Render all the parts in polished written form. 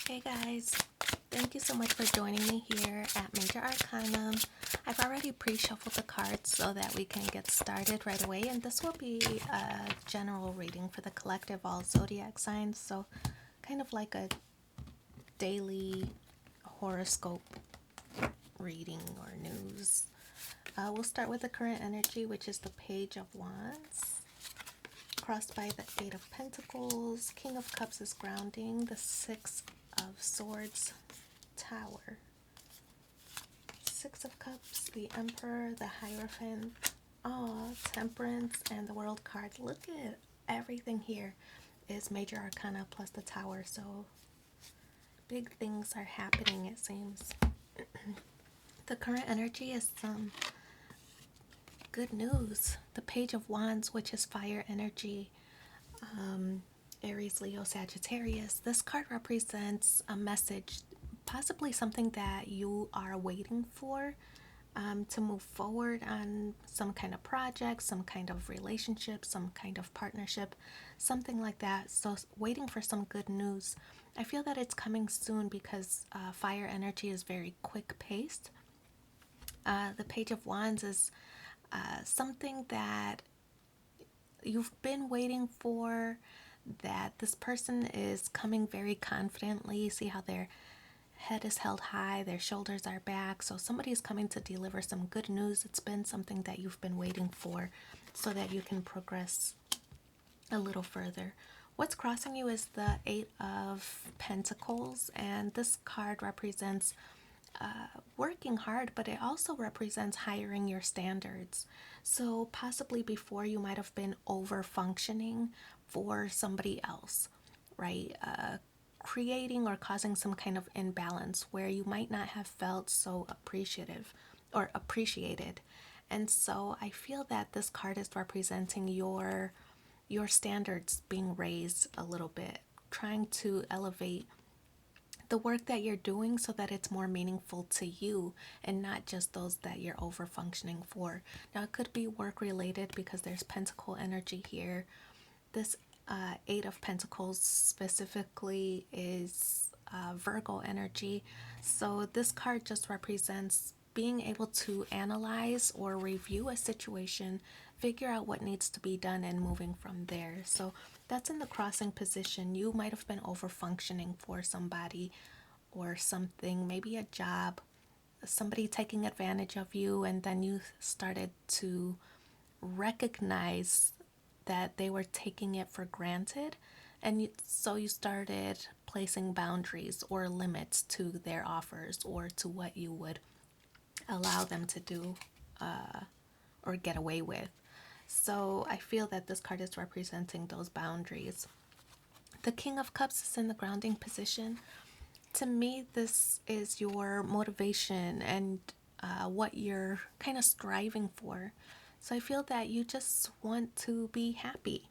Hey guys, thank you so much for joining me here at Major Arcanum. I've already pre-shuffled the cards so that we can get started right away, and this will be a general reading for the collective all zodiac signs, so kind of like a daily horoscope reading or news. We'll start with the current energy, which is the Page of Wands, crossed by the Eight of Pentacles. King of Cups is grounding, the Six of Swords, Tower, Six of Cups, the Emperor, the Hierophant, Temperance, and the World card. Look at everything here is Major Arcana plus the Tower, so big things are happening, it seems. The current energy is some good news. The Page of Wands, which is fire energy, Aries, Leo, Sagittarius. This card represents a message, possibly something that you are waiting for, to move forward on some kind of project, some kind of relationship, some kind of partnership, something like that. So, waiting for some good news. I feel that it's coming soon because fire energy is very quick paced. The Page of Wands is something that you've been waiting for, that this person is coming very confidently. See how their head is held high, their shoulders are back. So somebody's coming to deliver some good news. It's been something that you've been waiting for so that you can progress a little further. What's crossing you is the Eight of Pentacles, and this card represents working hard, but it also represents hiring your standards. So possibly before you might have been over functioning for somebody else, right? Creating or causing some kind of imbalance where you might not have felt so appreciative or appreciated. And so I feel that this card is representing your standards being raised a little bit, trying to elevate the work that you're doing so that it's more meaningful to you and not just those that you're over functioning for. Now, it could be work related because there's pentacle energy here. This Eight of Pentacles specifically is Virgo energy. So this card just represents being able to analyze or review a situation, figure out what needs to be done, and moving from there. So that's in the crossing position. You might have been over functioning for somebody or something, maybe a job, somebody taking advantage of you, and then you started to recognize that they were taking it for granted, and so you started placing boundaries or limits to their offers or to what you would allow them to do or get away with. So I feel that this card is representing those boundaries. The King of Cups is in the grounding position. To me, this is your motivation and what you're kind of striving for. So I feel that you just want to be happy.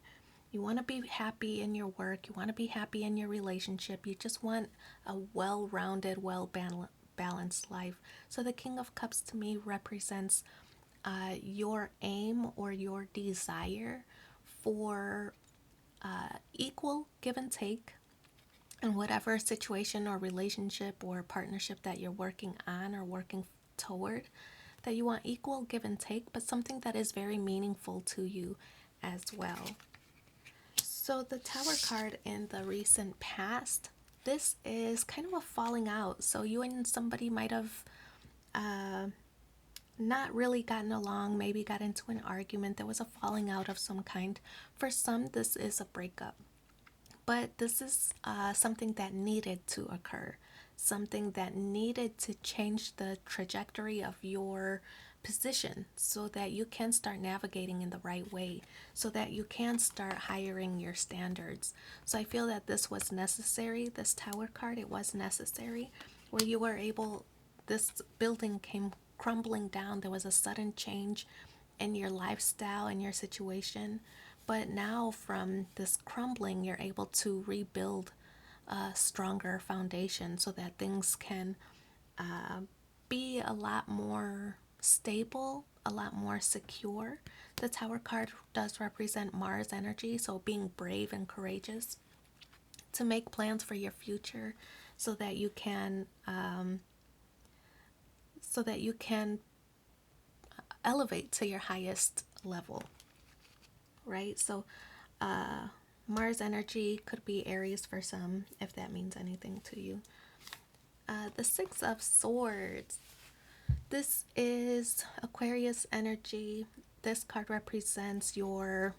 You want to be happy in your work. You want to be happy in your relationship. You just want a well-rounded, well-balanced life. So the King of Cups to me represents your aim or your desire for equal give and take in whatever situation or relationship or partnership that you're working on or working toward, that you want equal give and take, but something that is very meaningful to you as well. So the Tower card in the recent past, this is kind of a falling out. So you and somebody might have not really gotten along, maybe got into an argument. There was a falling out of some kind. For some, this is a breakup. But this is something that needed to occur, something that needed to change the trajectory of your position so that you can start navigating in the right way, so that you can start hiring your standards. So I feel that this was necessary. This Tower card, it was necessary, where you were able, this building came crumbling down. There was a sudden change in your lifestyle and your situation. But now, from this crumbling, you're able to rebuild a stronger foundation so that things can be a lot more stable, a lot more secure. The Tower card does represent Mars energy, so being brave and courageous to make plans for your future, so that you can elevate to your highest level, right? So Mars energy could be Aries for some, if that means anything to you. The Six of Swords. This is Aquarius energy. This card represents your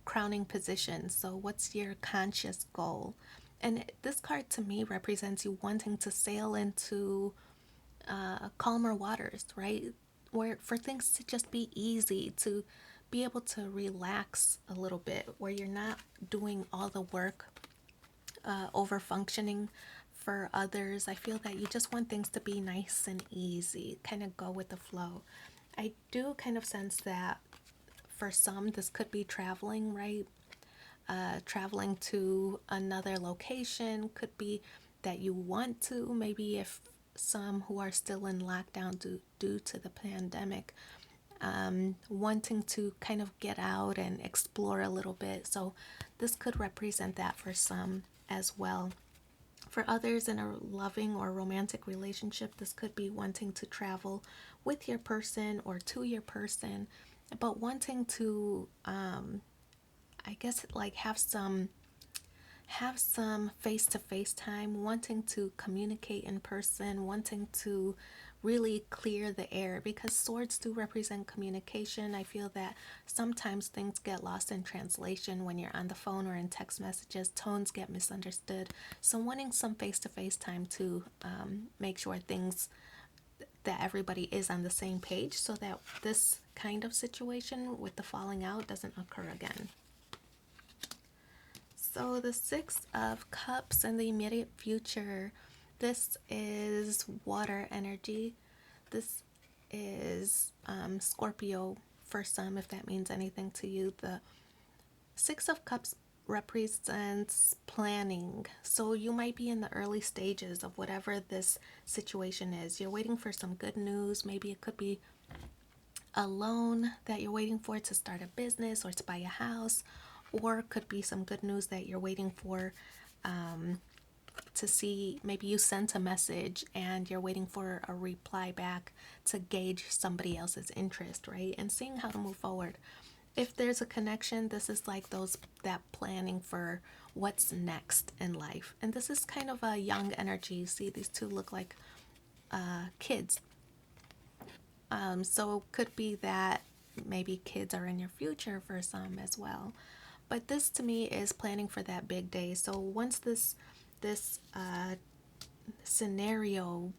crowning position. So, what's your conscious goal? And this card to me represents you wanting to sail into calmer waters, right? Where for things to just be easy, to be able to relax a little bit, where you're not doing all the work, over functioning for others. I feel that you just want things to be nice and easy, kind of go with the flow. I do kind of sense that for some, this could be traveling, right? Traveling to another location could be that you want to, maybe if some who are still in lockdown due to the pandemic, wanting to kind of get out and explore a little bit. So this could represent that for some as well. For others in a loving or romantic relationship, this could be wanting to travel with your person or to your person, but wanting to, I guess, like have some face-to-face time, wanting to communicate in person, wanting to really clear the air, because swords do represent communication. I feel that sometimes things get lost in translation when you're on the phone or in text messages. Tones get misunderstood. So wanting some face-to-face time to make sure things that everybody is on the same page, so that this kind of situation with the falling out doesn't occur again. So the Six of Cups in the immediate future, this is water energy. This is Scorpio for some, if that means anything to you. The Six of Cups represents planning. So you might be in the early stages of whatever this situation is. You're waiting for some good news. Maybe it could be a loan that you're waiting for to start a business or to buy a house, or could be some good news that you're waiting for to see. Maybe you sent a message and you're waiting for a reply back to gauge somebody else's interest, right? And seeing how to move forward. If there's a connection, this is like that planning for what's next in life. And this is kind of a young energy. See, these two look like kids. So it could be that maybe kids are in your future for some as well. But this to me is planning for that big day. So once this scenario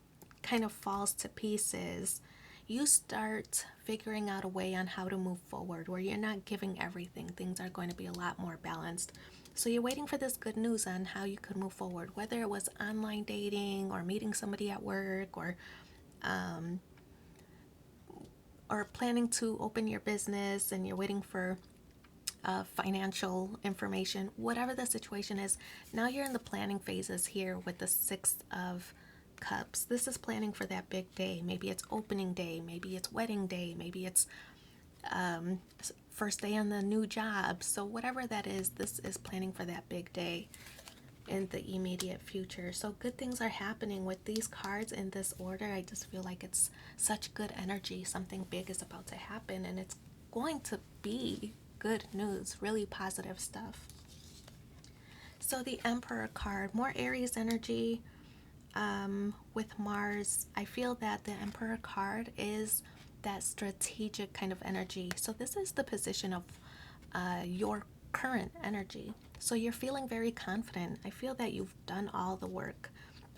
kind of falls to pieces, you start figuring out a way on how to move forward where you're not giving everything. Things are going to be a lot more balanced. So you're waiting for this good news on how you could move forward, whether it was online dating or meeting somebody at work, or planning to open your business and you're waiting for financial information. Whatever the situation is, now you're in the planning phases here with the Six of Cups. This is planning for that big day. Maybe it's opening day, maybe it's wedding day, maybe it's first day on the new job. So whatever that is, this is planning for that big day in the immediate future. So good things are happening with these cards in this order. I just feel like it's such good energy. Something big is about to happen, and it's going to be good news, really positive stuff. So the Emperor card, more Aries energy with Mars. I feel that the Emperor card is that strategic kind of energy. So this is the position of your current energy. So you're feeling very confident. I feel that you've done all the work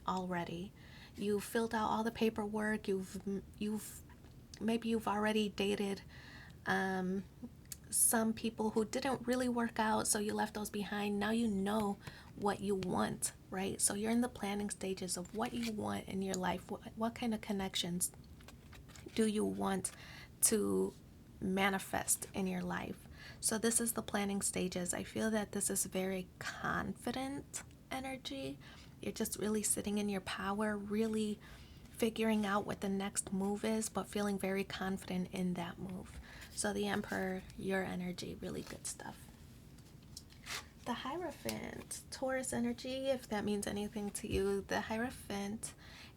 already. You've filled out all the paperwork. You've already dated some people who didn't really work out, so you left those behind. Now you know what you want, right? So you're in the planning stages of what you want in your life. What kind of connections do you want to manifest in your life? So this is the planning stages. I feel that this is very confident energy. You're just really sitting in your power, really figuring out what the next move is, but feeling very confident in that move. So the Emperor, your energy, really good stuff. The Hierophant, Taurus energy, if that means anything to you, the Hierophant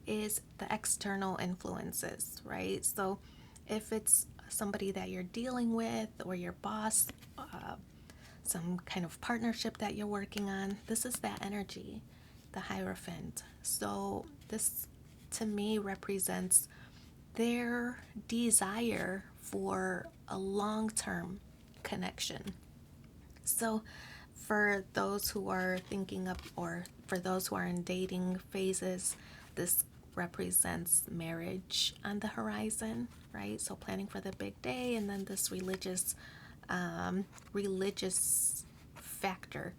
is the external influences, right? So if it's somebody that you're dealing with or your boss, some kind of partnership that you're working on, this is that energy, the Hierophant. So this to me represents their desire for a long term connection. So, for those who are thinking of, or for those who are in dating phases, this represents marriage on the horizon, right? So, planning for the big day, and then this religious factor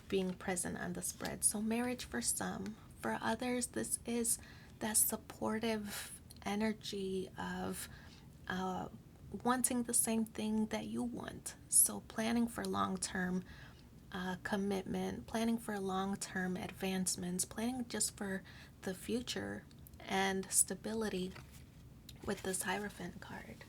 being present on the spread. So, marriage for some. For others, this is that supportive energy of uh, wanting the same thing that you want. So, planning for long term commitment, planning for long term advancements, planning just for the future and stability with this Hierophant card.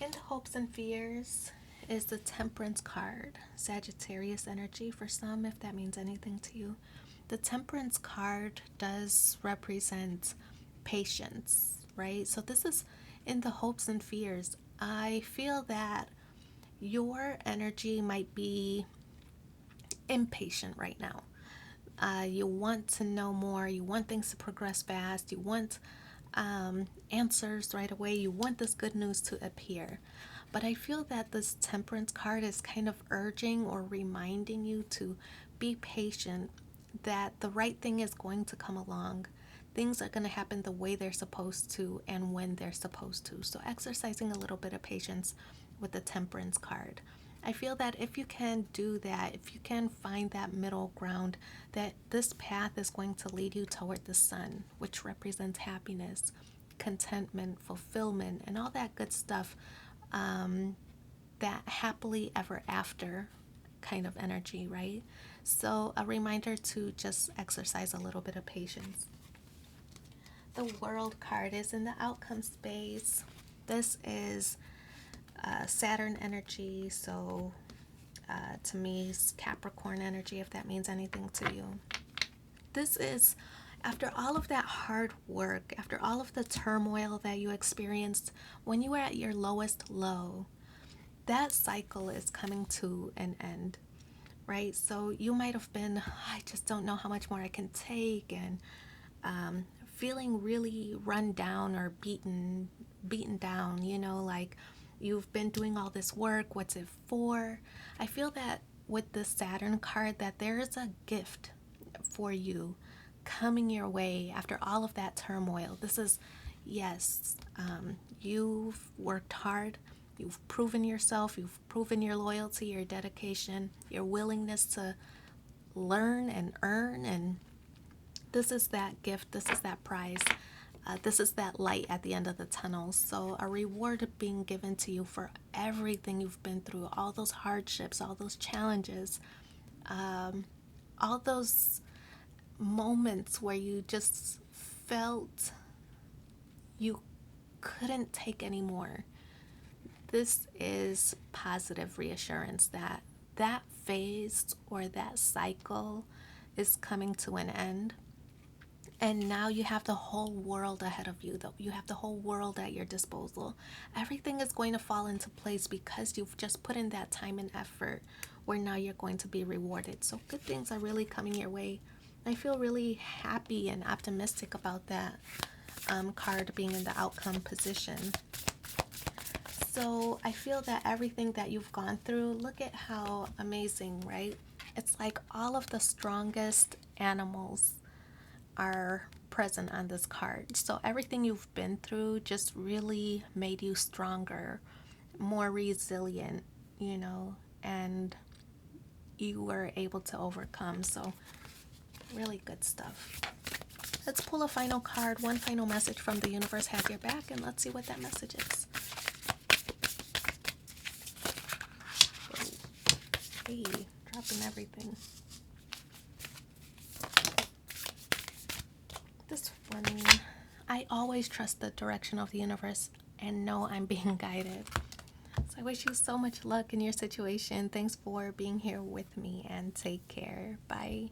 In the hopes and fears is the Temperance card, Sagittarius energy for some, if that means anything to you. The Temperance card does represent patience, right? So, this is in the hopes and fears. I feel that your energy might be impatient right now. You want to know more, you want things to progress fast, you want answers right away, you want this good news to appear. But I feel that this Temperance card is kind of urging or reminding you to be patient, that the right thing is going to come along. Things are going to happen the way they're supposed to and when they're supposed to. So, exercising a little bit of patience with the Temperance card. I feel that if you can do that, if you can find that middle ground, that this path is going to lead you toward the sun, which represents happiness, contentment, fulfillment, and all that good stuff, that happily ever after kind of energy, right? So, a reminder to just exercise a little bit of patience. The World card is in the outcome space. This is Saturn energy, so to me, it's Capricorn energy, if that means anything to you. This is after all of that hard work, after all of the turmoil that you experienced when you were at your lowest low, that cycle is coming to an end, right? So you might have been, I just don't know how much more I can take, and feeling really run down or beaten down, like you've been doing all this work, what's it for? I feel that with the Saturn card that there is a gift for you coming your way after all of that turmoil. This is, yes, you've worked hard, you've proven yourself, you've proven your loyalty, your dedication, your willingness to learn and earn, and this is that gift, this is that prize, this is that light at the end of the tunnel. So, a reward being given to you for everything you've been through, all those hardships, all those challenges, all those moments where you just felt you couldn't take anymore. This is positive reassurance that that phase or that cycle is coming to an end. And now you have the whole world ahead of you, though. You have the whole world at your disposal. Everything is going to fall into place because you've just put in that time and effort where now you're going to be rewarded. So good things are really coming your way. I feel really happy and optimistic about that card being in the outcome position. So I feel that everything that you've gone through, look at how amazing, right? It's like all of the strongest animals are present on this card. So everything you've been through just really made you stronger, more resilient, and you were able to overcome. So really good stuff. Let's pull a final card, one final message from the universe has your back, and let's see what that message is. Hey, dropping everything. This one, I always trust the direction of the universe and know I'm being guided. So I wish you so much luck in your situation. Thanks for being here with me and take care. Bye.